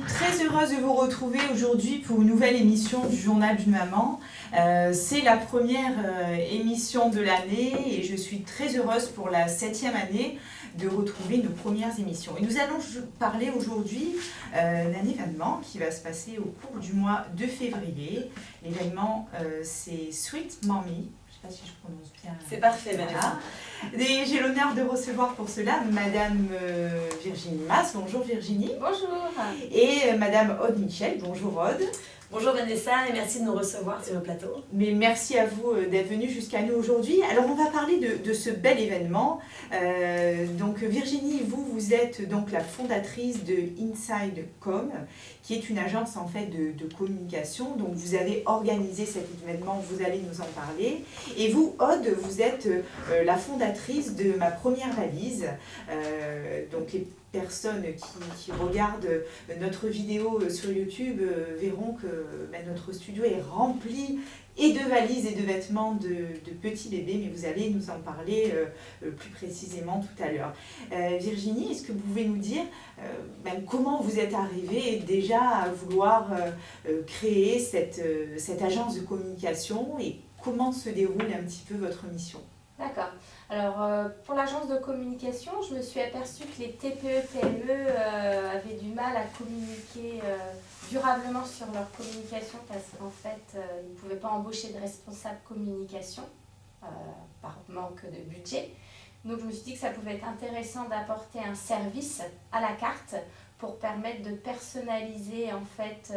très heureuse de vous retrouver aujourd'hui pour une nouvelle émission du Journal d'une maman. C'est la première émission de l'année et je suis très heureuse pour la 7e année de retrouver nos premières émissions. Et nous allons parler aujourd'hui d'un événement qui va se passer au cours du mois de février. L'événement, c'est Sweet Mommy. Je ne sais pas si je prononce bien. C'est parfait, Vanessa. Et j'ai l'honneur de recevoir pour cela Madame Virginie Mas. Bonjour Virginie. Bonjour. Et Madame Aude Michel. Bonjour Aude. Bonjour Vanessa et merci de nous recevoir sur le plateau. Mais merci à vous d'être venue jusqu'à nous aujourd'hui. Alors on va parler de ce bel événement. Donc Virginie, vous êtes donc la fondatrice de InsideCom, qui est une agence en fait de communication. Donc vous avez organisé cet événement, vous allez nous en parler. Et vous, Aude, vous êtes la fondatrice de Ma Première Valise. Donc les personnes qui regardent notre vidéo sur YouTube verront que notre studio est rempli et de valises et de vêtements de petits bébés, mais vous allez nous en parler plus précisément tout à l'heure. Virginie, est-ce que vous pouvez nous dire comment vous êtes arrivée déjà à vouloir créer cette agence de communication et comment se déroule un petit peu votre mission ? D'accord. Alors, pour l'agence de communication, je me suis aperçue que les TPE-PME avaient du mal à communiquer durablement sur leur communication parce qu'en fait, ils ne pouvaient pas embaucher de responsable communication par manque de budget. Donc, je me suis dit que ça pouvait être intéressant d'apporter un service à la carte pour permettre de personnaliser en fait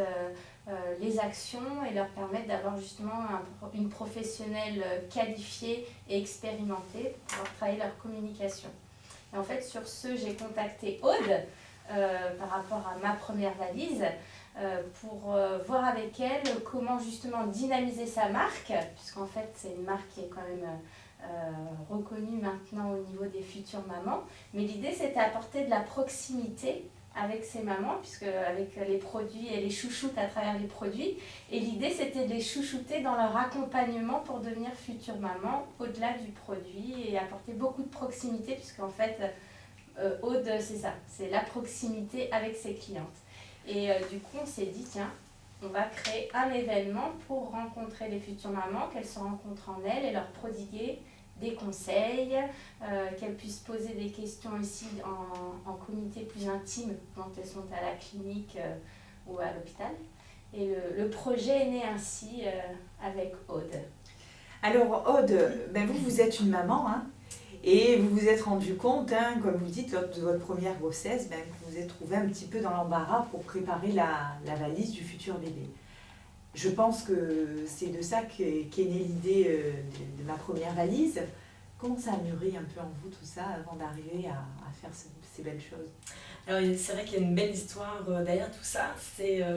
les actions et leur permettre d'avoir justement une professionnelle qualifiée et expérimentée pour pouvoir travailler leur communication. Et en fait, sur ce, j'ai contacté Aude par rapport à Ma Première Valise pour voir avec elle comment justement dynamiser sa marque, puisqu'en fait, c'est une marque qui est quand même reconnue maintenant au niveau des futures mamans. Mais l'idée, c'était d'apporter de la proximité avec ces mamans, puisque avec les produits, elle les chouchoute à travers les produits. Et l'idée, c'était de les chouchouter dans leur accompagnement pour devenir future maman, au-delà du produit, et apporter beaucoup de proximité, puisqu'en fait, Aude, c'est ça, c'est la proximité avec ses clientes. Et du coup, on s'est dit, tiens, on va créer un événement pour rencontrer les futures mamans, qu'elles se rencontrent en elles et leur prodiguer des conseils, qu'elles puissent poser des questions aussi en comité plus intime quand elles sont à la clinique ou à l'hôpital. Et le projet est né ainsi avec Aude. Alors Aude, vous êtes une maman, hein, et vous vous êtes rendu compte, hein, comme vous dites, lors de votre première grossesse, que vous vous êtes trouvé un petit peu dans l'embarras pour préparer la valise du futur bébé. Je pense que c'est de ça qu'est née l'idée de Ma Première Valise. Comment ça a mûri un peu en vous tout ça avant d'arriver à faire ces belles choses ? Alors c'est vrai qu'il y a une belle histoire derrière tout ça.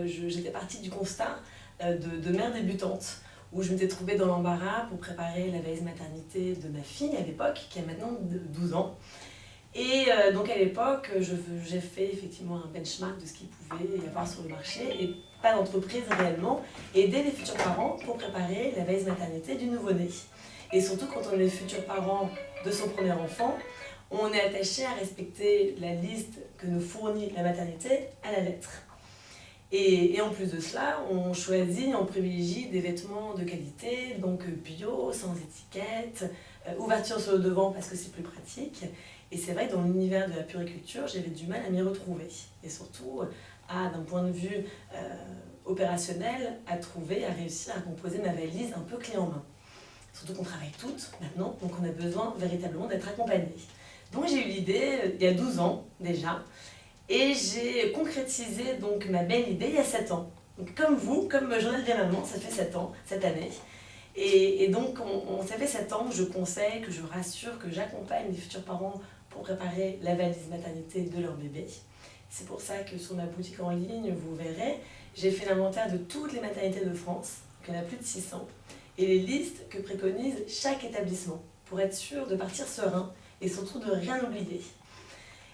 J'étais partie du constat de mère débutante où je m'étais trouvée dans l'embarras pour préparer la valise maternité de ma fille à l'époque, qui a maintenant 12 ans. Et donc à l'époque, j'ai fait effectivement un benchmark de ce qu'il pouvait y avoir sur le marché et pas d'entreprise réellement, aider les futurs parents pour préparer la valise maternité du nouveau-né. Et surtout quand on est futurs parents de son premier enfant, on est attaché à respecter la liste que nous fournit la maternité à la lettre. Et en plus de cela, on choisit, on privilégie des vêtements de qualité, donc bio, sans étiquette, ouverture sur le devant parce que c'est plus pratique. Et c'est vrai que dans l'univers de la puriculture, j'avais du mal à m'y retrouver. Et surtout, d'un point de vue opérationnel, à réussir à composer ma valise un peu clé en main. Surtout qu'on travaille toutes maintenant, donc on a besoin véritablement d'être accompagnés. Donc j'ai eu l'idée il y a 12 ans déjà, et j'ai concrétisé donc ma belle idée il y a 7 ans. Donc comme vous, comme Journal de Maman, ça fait 7 ans cette année. Et donc ça fait 7 ans que je conseille, que je rassure, que j'accompagne les futurs parents pour préparer la valise maternité de leur bébé. C'est pour ça que sur ma boutique en ligne, vous verrez, j'ai fait l'inventaire de toutes les maternités de France, il y en a plus de 600, et les listes que préconise chaque établissement pour être sûr de partir serein et surtout de rien oublier.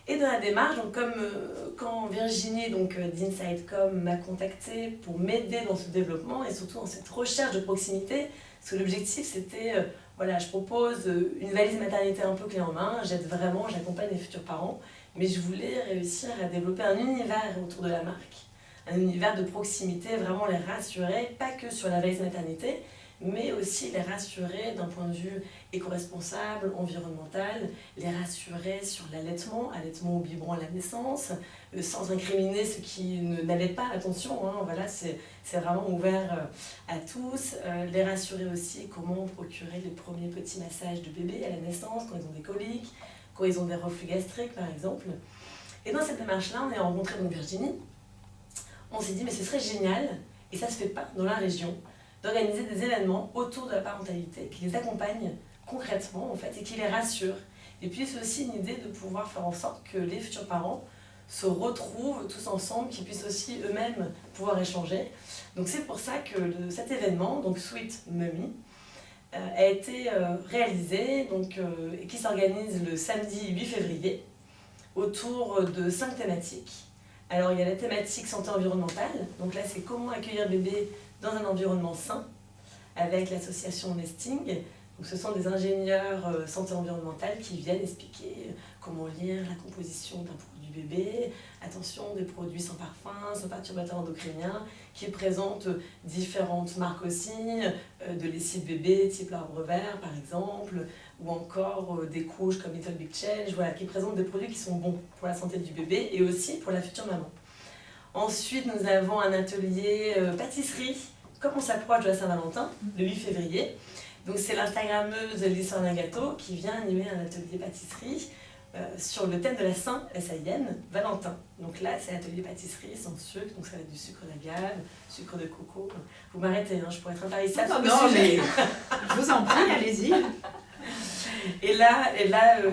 Et dans la démarche, donc quand Virginie d'InsideCom m'a contactée pour m'aider dans ce développement et surtout dans cette recherche de proximité, parce que l'objectif c'était, je propose une valise maternité un peu clé en main, j'accompagne les futurs parents, mais je voulais réussir à développer un univers autour de la marque un univers de proximité, vraiment les rassurer, pas que sur la veille de maternité, mais aussi les rassurer d'un point de vue éco-responsable, environnemental, les rassurer sur l'allaitement, allaitement au biberon à la naissance, sans incriminer ceux qui n'allaitent pas, attention, hein, voilà, c'est vraiment ouvert à tous, les rassurer aussi comment procurer les premiers petits massages de bébé à la naissance, quand ils ont des coliques, quand ils ont des reflux gastriques par exemple. Et dans cette démarche-là, on a rencontré donc Virginie, on s'est dit mais ce serait génial, et ça se fait pas dans la région, d'organiser des événements autour de la parentalité qui les accompagnent concrètement en fait et qui les rassurent. Et puis c'est aussi une idée de pouvoir faire en sorte que les futurs parents se retrouvent tous ensemble, qu'ils puissent aussi eux-mêmes pouvoir échanger. Donc c'est pour ça que cet événement, donc Sweet Mummy, a été réalisé et qui s'organise le samedi 8 février autour de 5 thématiques. Alors il y a la thématique santé environnementale, donc là c'est comment accueillir bébé dans un environnement sain, avec l'association Nesting. Donc, ce sont des ingénieurs santé environnementale qui viennent expliquer comment lire la composition d'un produit bébé, attention des produits sans parfum, sans perturbateurs endocriniens, qui présentent différentes marques aussi, de lessive bébé type l'arbre vert par exemple, ou encore des couches comme Little Big Change, voilà, qui présentent des produits qui sont bons pour la santé du bébé et aussi pour la future maman. Ensuite, nous avons un atelier pâtisserie, comme on s'approche de la Saint-Valentin, le 8 février. Donc c'est l'Instagrammeuse l'histoire d'un gâteau qui vient animer un atelier pâtisserie sur le thème de la Saint-S-A-I-N, Valentin. Donc là, c'est l'atelier pâtisserie sans sucre, donc ça va être du sucre d'agave, sucre de coco. Vous m'arrêtez, hein, je pourrais être intarissable sur le sujet. Mais je vous en prie, allez-y. Et là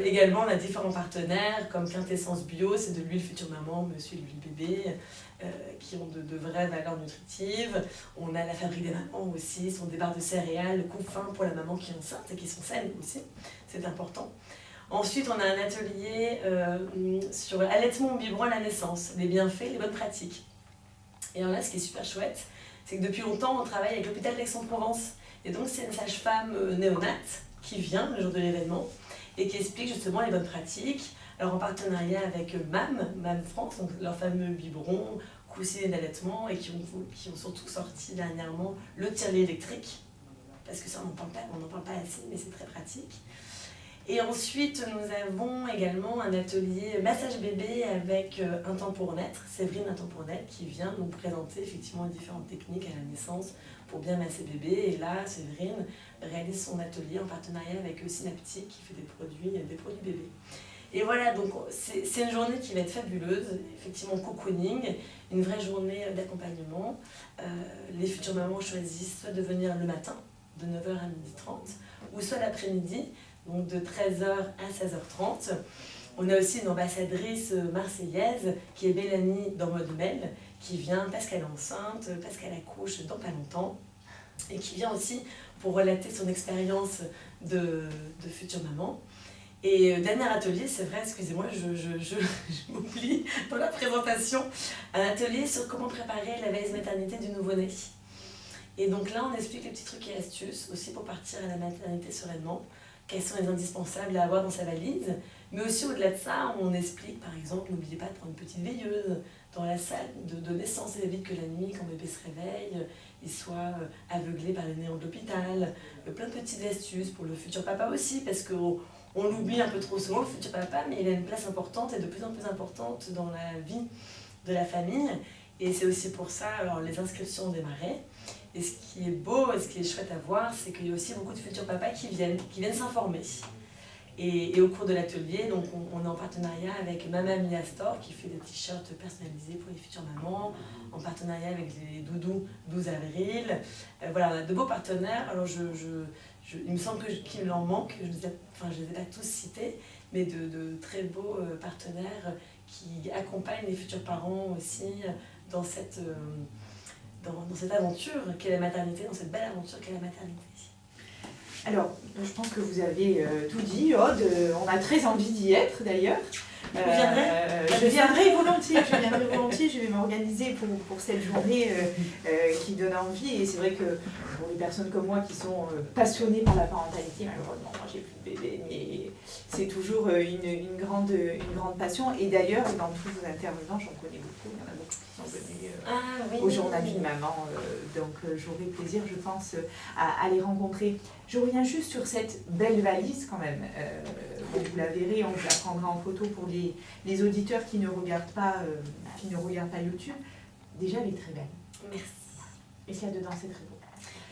également, on a différents partenaires comme Quintessence Bio, c'est de l'huile future maman, monsieur l'huile bébé, qui ont de vraies valeurs nutritives. On a la Fabrique des mamans aussi, ce sont des barres de céréales, confins pour la maman qui est enceinte et qui sont saines aussi, c'est important. Ensuite, on a un atelier sur allaitement au biberon à la naissance, les bienfaits, les bonnes pratiques. Et alors là, ce qui est super chouette, c'est que depuis longtemps, on travaille avec l'hôpital d'Aix-en-Provence. Et donc, c'est une sage-femme néonate qui vient le jour de l'événement et qui explique justement les bonnes pratiques. Alors en partenariat avec MAM France, donc leur fameux biberon, coussinet d'allaitement, et qui ont surtout sorti dernièrement le tire-lait électrique, parce que ça on n'en parle pas assez, mais c'est très pratique. Et ensuite nous avons également un atelier massage bébé avec Un temps pour naître, Séverine Un temps pour naître, qui vient nous présenter effectivement différentes techniques à la naissance pour bien masser bébé. Et là, Séverine réalise son atelier en partenariat avec Synaptique qui fait des produits bébés. Et voilà, donc c'est une journée qui va être fabuleuse, effectivement cocooning, une vraie journée d'accompagnement. Les futures mamans choisissent soit de venir le matin, de 9h à 12h30, ou soit l'après-midi, donc de 13h à 16h30. On a aussi une ambassadrice marseillaise qui est Mélanie dans Mode Mail, qui vient parce qu'elle est enceinte, parce qu'elle accouche dans pas longtemps, et qui vient aussi pour relater son expérience de future maman. Et dernier atelier, c'est vrai, excusez-moi, je m'oublie dans la présentation, un atelier sur comment préparer la veille de maternité du nouveau-né. Et donc là, on explique les petits trucs et astuces aussi pour partir à la maternité sereinement, quels sont les indispensables à avoir dans sa valise, mais aussi au-delà de ça, on explique par exemple, n'oubliez pas de prendre une petite veilleuse dans la salle de naissance, et évite que la nuit, quand bébé se réveille, il soit aveuglé par les néons de l'hôpital, plein de petites astuces pour le futur papa aussi, parce qu'on l'oublie un peu trop souvent, le futur papa, mais il a une place importante et de plus en plus importante dans la vie de la famille. Et c'est aussi pour ça, alors les inscriptions ont démarré. Et ce qui est beau et ce qui est chouette à voir, c'est qu'il y a aussi beaucoup de futurs papas qui viennent s'informer. Et au cours de l'atelier, donc on est en partenariat avec Mama Mia Store qui fait des t-shirts personnalisés pour les futures mamans, en partenariat avec les Doudous 12 avril. Voilà, on a de beaux partenaires. Alors il me semble qu'il en manque, je ne les ai pas tous cités, mais de très beaux partenaires qui accompagnent les futurs parents aussi dans cette aventure qu'est la maternité, dans cette belle aventure qu'est la maternité. Alors, je pense que vous avez tout dit, Aude. On a très envie d'y être d'ailleurs. Je viendrai volontiers, je vais m'organiser pour cette journée qui donne envie. Et c'est vrai que pour les personnes comme moi qui sont passionnées par la parentalité, malheureusement, moi j'ai plus de bébé, mais c'est toujours une grande passion. Et d'ailleurs, dans tous vos intervenants, j'en connais beaucoup, il y en a beaucoup qui sont venus oui. au journal d'une maman. Donc j'aurai plaisir, je pense, à les rencontrer. Je reviens juste sur cette belle valise quand même. Bon, vous la verrez, on vous la prendra en photo pour les auditeurs qui ne regardent pas YouTube. Déjà, elle est très belle. Merci. Et ce qu'il y a dedans, c'est très beau.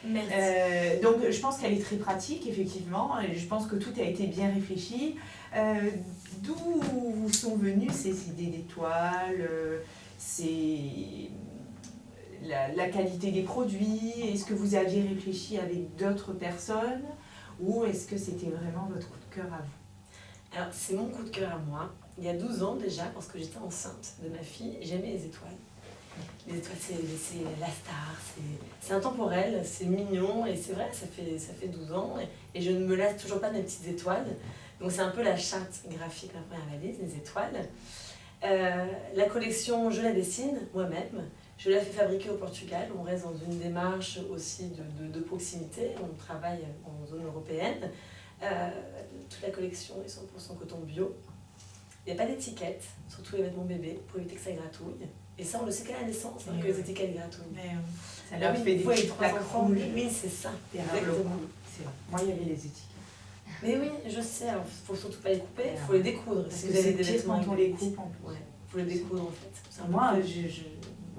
Merci. Donc je pense qu'elle est très pratique, effectivement. Et je pense que tout a été bien réfléchi. D'où vous sont venues ces idées d'étoiles, la qualité des produits? Est-ce que vous aviez réfléchi avec d'autres personnes ou est-ce que c'était vraiment votre coup de cœur à vous? Alors, c'est mon coup de cœur à moi. Il y a 12 ans déjà, parce que j'étais enceinte de ma fille, j'aimais les étoiles. Les étoiles, c'est la star, c'est intemporel, c'est mignon, et c'est vrai, ça fait 12 ans, et je ne me lasse toujours pas de mes petites étoiles. Donc c'est un peu la charte graphique de ma première valise, les étoiles. La collection, je la dessine moi-même, je la fais fabriquer au Portugal, on reste dans une démarche aussi de proximité, on travaille en zone européenne. Toute la collection est 100% coton bio. Il n'y a pas d'étiquette, surtout les vêtements bébés, pour éviter que ça gratouille. Et ça, on le sait qu'à la naissance, que les étiquettes gratouillent. Mais, ça leur fait des petites plaques rouges. Oui, c'est ça. Exactement. Moi, il y avait les étiquettes. Mais oui, je sais, alors il ne faut surtout pas les couper, il faut les découdre. Parce que c'est pire quand on les coupe en plus. Il faut les découdre en fait. Moi,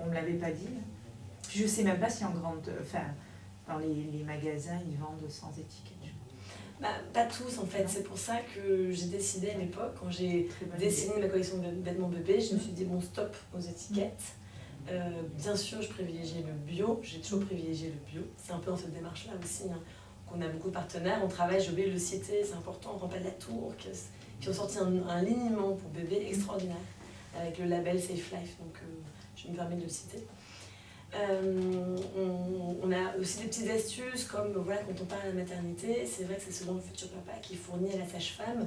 on ne me l'avait pas dit. Je ne sais même pas si dans les magasins, ils vendent sans étiquette. Pas tous en fait, c'est pour ça que j'ai décidé à l'époque, quand j'ai dessiné ma collection de vêtements bébés, je me suis dit bon stop aux étiquettes. Bien sûr je privilégiais le bio, j'ai toujours privilégié le bio, c'est un peu dans cette démarche là aussi, hein, qu'on a beaucoup de partenaires, on travaille, j'ai oublié de le citer, c'est important, Rampal de la Tour, qui ont sorti un liniment pour bébés extraordinaire, avec le label Safe Life, donc je me permets de le citer. On a aussi des petites astuces comme voilà, quand on parle à la maternité, c'est vrai que c'est souvent le futur papa qui fournit à la sage-femme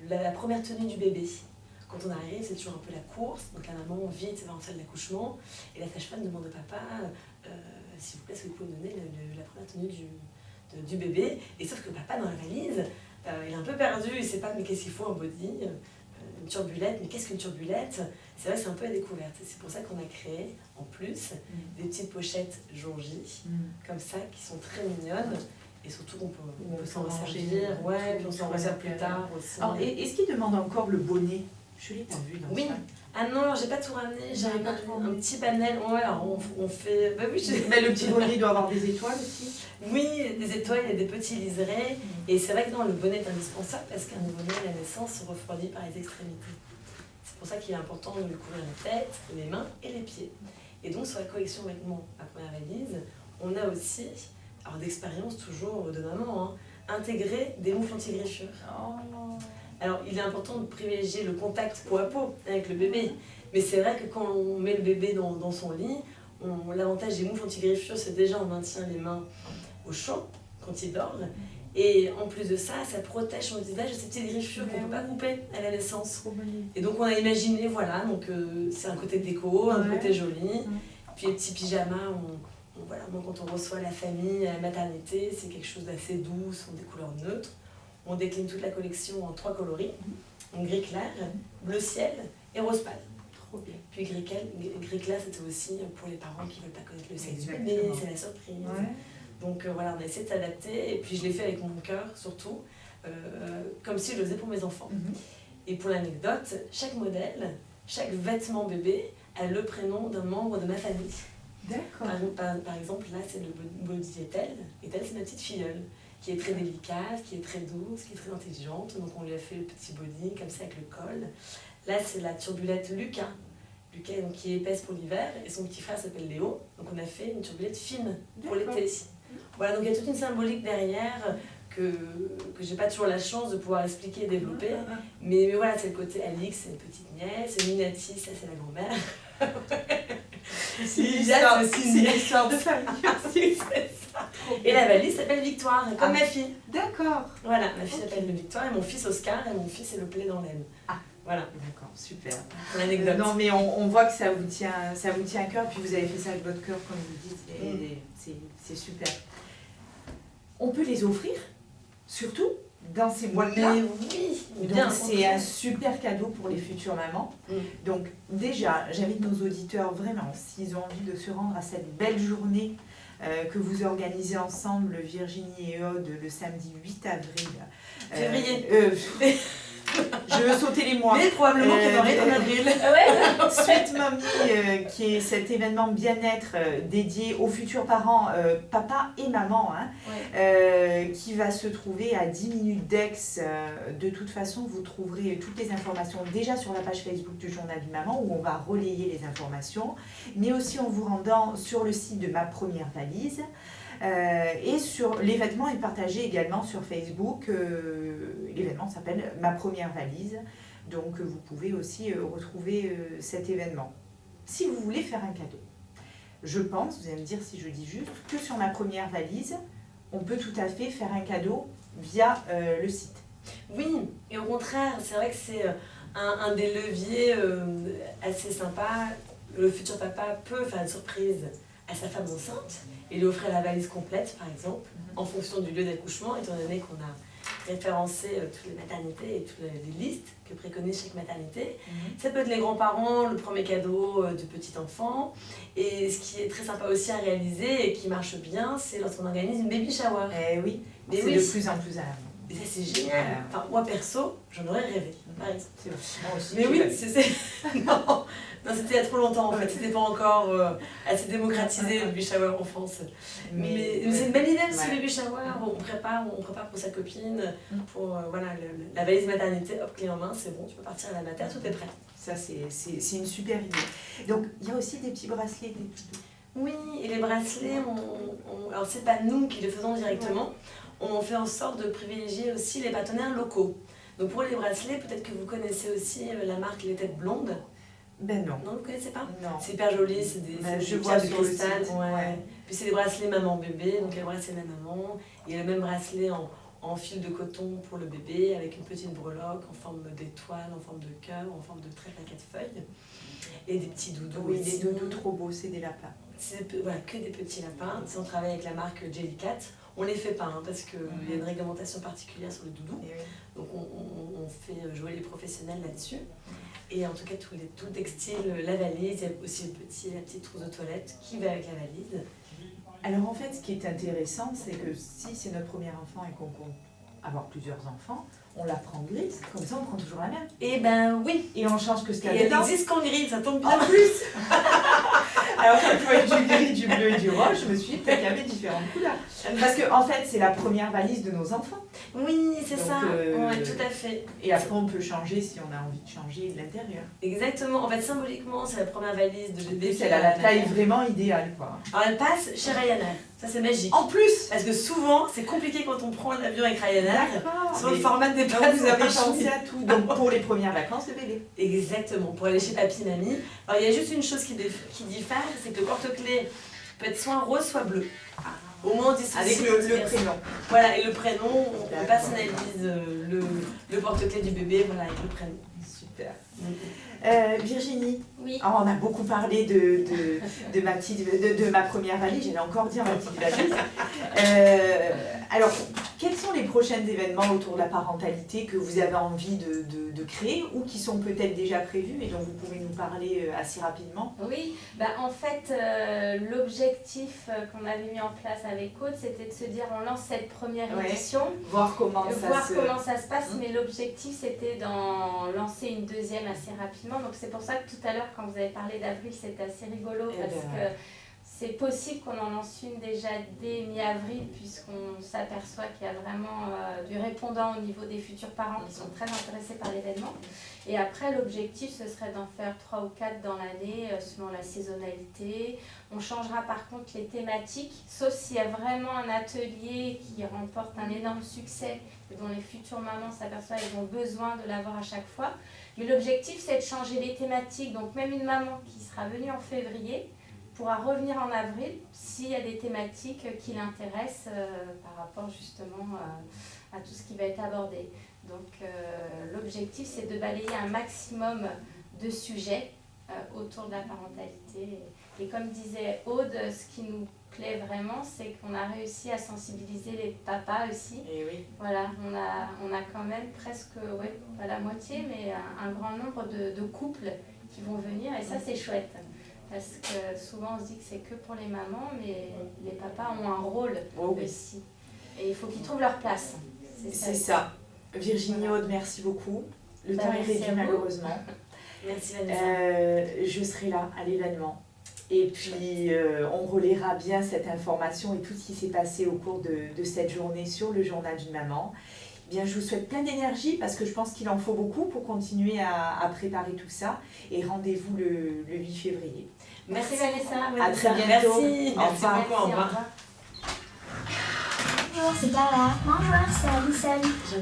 la première tenue du bébé. Quand on arrive, c'est toujours un peu la course, donc la maman vite va en salle d'accouchement et la sage-femme demande au papa s'il vous plaît, est-ce que vous pouvez me donner la première tenue du bébé, et sauf que papa dans la valise, il est un peu perdu, il ne sait pas mais qu'est-ce qu'il faut, un body, une turbulette, mais qu'est-ce qu'une turbulette? C'est vrai que c'est un peu à découverte. C'est pour ça qu'on a créé, en plus, des petites pochettes jour J, comme ça, qui sont très mignonnes. Et surtout, on peut s'en resservir. Ouais, puis on s'en resserre plus tard aussi. Alors, est-ce qu'ils demandent encore le bonnet? Je l'ai pas vu dans ça. Ah non, j'ai pas tout ramené. J'ai un petit panel. Ouais, alors on fait... Bah oui, mais le petit bonnet doit avoir des étoiles aussi? Oui, des étoiles et des petits liserés. Et c'est vrai que non, le bonnet est indispensable parce qu'un nouveau-né à la naissance se refroidit par les extrémités. C'est pour ça qu'il est important de lui couvrir la tête, les mains et les pieds. Et donc sur la collection vêtements, ma première valise, on a aussi, alors d'expérience toujours de maman, hein, intégré des moufles anti-griffures. Oh. Alors il est important de privilégier le contact peau à peau avec le bébé. Mais c'est vrai que quand on met le bébé dans son lit, l'avantage des moufles anti-griffures, c'est déjà on maintient les mains au chaud quand il dort. Et en plus de ça, ça protège son visage de ces petites griffures qu'on ne peut pas couper à la naissance. Et donc on a imaginé, voilà, donc c'est un côté déco, un côté joli. Puis les petits pyjamas, voilà, moi, quand on reçoit la famille à la maternité, c'est quelque chose d'assez doux, ce sont des couleurs neutres. On décline toute la collection en 3 coloris, donc gris clair, bleu ciel et rose pâle. Trop bien. Puis gris clair, c'était aussi pour les parents qui ne veulent pas connaître le sexe du bébé, c'est la surprise. Ouais. Donc voilà, on a essayé de s'adapter, et puis je l'ai fait avec mon cœur surtout, comme si je le faisais pour mes enfants. Et pour l'anecdote, chaque modèle, chaque vêtement bébé a le prénom d'un membre de ma famille. D'accord. Par exemple, là c'est le body Ethel. Ethel, c'est ma petite filleule, qui est très délicate, qui est très douce, qui est très intelligente. Donc on lui a fait le petit body comme ça avec le col. Là c'est la turbulette Lucas. Lucas donc, qui est épaisse pour l'hiver, et son petit frère s'appelle Léo. Donc on a fait une turbulette fine pour l'été. Voilà, donc il y a toute une symbolique derrière que j'ai pas toujours la chance de pouvoir expliquer et développer. Mais voilà, c'est le côté Alix, c'est une petite nièce, et Minati, ça c'est la grand-mère. C'est une histoire de famille. C'est ça. Et la valise s'appelle Victoire, comme ma fille. D'accord. Voilà, ma fille s'appelle Victoire, et mon fils Oscar, et mon fils c'est le plaid dans l'aile. Voilà. D'accord, super. Pour l'anecdote. Non, mais on voit que ça vous tient à cœur, puis vous avez fait ça avec votre cœur, comme vous dites, et c'est super. On peut les offrir, surtout, dans ces boîtes-là. Mais oui, mais Donc bien. c'est un super cadeau pour les futures mamans. Donc déjà, j'invite nos auditeurs vraiment, s'ils ont envie de se rendre à cette belle journée que vous organisez ensemble, Virginie et Aude, le samedi 8 avril. Février. Je veux sauter les mois. Mais probablement qu'il y en aurait en avril. Ouais. Sweet Mommy, qui est cet événement bien-être dédié aux futurs parents, papa et maman, hein, qui va se trouver à 10 minutes d'Aix. De toute façon, vous trouverez toutes les informations déjà sur la page Facebook du Journal d'une maman, où on va relayer les informations, mais aussi en vous rendant sur le site de Ma Première Valise. Et sur l'événement est partagé également sur Facebook. L'événement s'appelle Ma Première Valise. Donc vous pouvez aussi retrouver cet événement. Si vous voulez faire un cadeau, je pense, vous allez me dire si je dis juste, que sur Ma Première Valise, on peut tout à fait faire un cadeau via le site. Oui, et au contraire, c'est vrai que c'est un des leviers assez sympa. Le futur papa peut faire une surprise à sa femme enceinte et lui offrir la valise complète, par exemple, en fonction du lieu d'accouchement, étant donné qu'on a référencé toutes les maternités et toutes les listes que préconise chaque maternité. Ça peut être les grands-parents, le premier cadeau du petit enfant. Et ce qui est très sympa aussi à réaliser et qui marche bien, c'est lorsqu'on organise une baby shower. Eh oui, mais c'est oui, de plus en plus à la mode. Et ça, c'est génial. Enfin, moi, perso, j'en aurais rêvé, par exemple. C'est vrai. Moi aussi, Mais oui, non, c'était il y a trop longtemps en fait, c'était pas encore assez démocratisé le baby shower en France. Mais c'est une belle idée aussi, le baby shower, on prépare pour sa copine, pour voilà, la valise maternité, hop, clé en main, c'est bon, tu peux partir à la mater, tout est prêt. Ça, c'est une super idée. Donc, il y a aussi des petits bracelets, des petits... Oui, et les bracelets, alors c'est pas nous qui les faisons directement, on fait en sorte de privilégier aussi les partenaires locaux. Donc pour les bracelets, peut-être que vous connaissez aussi la marque Les Têtes Blondes. Ben non. Non, vous ne connaissez pas? Non. C'est hyper joli, c'est des Je pierres vois de sur le cristal. site. Ouais. Puis c'est des bracelets maman-bébé, donc les bracelets de la maman. Il y a le même bracelet en fil de coton pour le bébé, avec une petite breloque en forme d'étoile, en forme de cœur, en forme de trèfle à 4 feuilles. Et des petits doudous. Oui, des doudous trop beaux, c'est des lapins. C'est voilà, que des petits lapins. Si on travaille avec la marque Jellycat, on les fait pas hein, parce qu'il y a une réglementation particulière sur le doudou. Donc on fait jouer les professionnels là-dessus. Et en tout cas, tout textile, la valise, il y a aussi la petite trousse de toilette qui va avec la valise. Alors en fait, ce qui est intéressant, c'est que si c'est notre premier enfant et qu'on compte avoir plusieurs enfants, on la prend grise, comme ça on prend toujours la même. Eh ben oui. Et on change que ce qu'il y a Et elle dedans. existe qu'en gris, ça tombe bien. En plus. Alors quand je voyais du gris, du bleu et du rose, je me suis dit peut-être qu'il y avait différentes couleurs. Parce que en fait, c'est la première valise de nos enfants. Oui, c'est Donc, ça. Ouais, tout à fait. Et après, on peut changer si on a envie de changer de l'intérieur. Exactement. En fait, symboliquement, c'est la première valise de bébé. Elle a la taille vraiment idéale, quoi. Alors, elle passe chez Ryanair. Ça, c'est magique. En plus. Parce que souvent, c'est compliqué quand on prend l'avion avec Ryanair. Sur le Mais format des donc, places. vous avez pensé à tout. Donc, pour les premières vacances de bébé. Exactement, pour aller chez papy, mamie. Alors, il y a juste une chose qui diffère, c'est que le porte-clés peut être soit rose, soit bleu. Au moins, on dissocie. Avec le prénom. Voilà, et le prénom, on personnalise le porte-clés du bébé, voilà, avec le prénom. Super. Virginie, Oui. on a beaucoup parlé de ma première valise, j'allais encore dire ma petite valise. Alors, quels sont les prochains événements autour de la parentalité que vous avez envie de créer ou qui sont peut-être déjà prévus mais dont vous pouvez nous parler assez rapidement? Oui, en fait, l'objectif qu'on avait mis en place avec Aude, c'était de se dire on lance cette première édition, voir comment ça se passe, mais l'objectif c'était d'en lancer une deuxième assez rapidement. Donc c'est pour ça que tout à l'heure, quand vous avez parlé d'avril, c'était assez rigolo parce que c'est possible qu'on en lance une déjà dès mi-avril puisqu'on s'aperçoit qu'il y a vraiment du répondant au niveau des futurs parents qui sont très intéressés par l'événement. Et après, l'objectif, ce serait d'en faire 3 ou 4 dans l'année selon la saisonnalité. On changera par contre les thématiques, sauf s'il y a vraiment un atelier qui remporte un énorme succès et dont les futures mamans s'aperçoivent qu'elles ont besoin de l'avoir à chaque fois. Mais l'objectif, c'est de changer les thématiques. Donc même une maman qui sera venue en février pourra revenir en avril s'il y a des thématiques qui l'intéressent par rapport justement à tout ce qui va être abordé. Donc l'objectif, c'est de balayer un maximum de sujets autour de la parentalité Et comme disait Aude, ce qui nous plaît vraiment, c'est qu'on a réussi à sensibiliser les papas aussi. Et oui. Voilà, on a quand même presque, ouais, pas la moitié, mais un grand nombre de couples qui vont venir et ça c'est chouette. Parce que souvent on se dit que c'est que pour les mamans, mais les papas ont un rôle aussi. Et il faut qu'ils trouvent leur place. C'est ça. Virginie, Aude, merci beaucoup. Le temps est réduit malheureusement. Merci Vanessa. Je serai là à l'événement. Et puis on relaiera bien cette information et tout ce qui s'est passé au cours de cette journée sur le journal d'une maman. Bien, je vous souhaite plein d'énergie parce que je pense qu'il en faut beaucoup pour continuer à préparer tout ça. Et rendez-vous le 8 février. Merci Vanessa. À très bientôt. Merci. Au revoir. Merci, au revoir. Bonjour, c'est Carla. Bonjour, c'est Alison. Je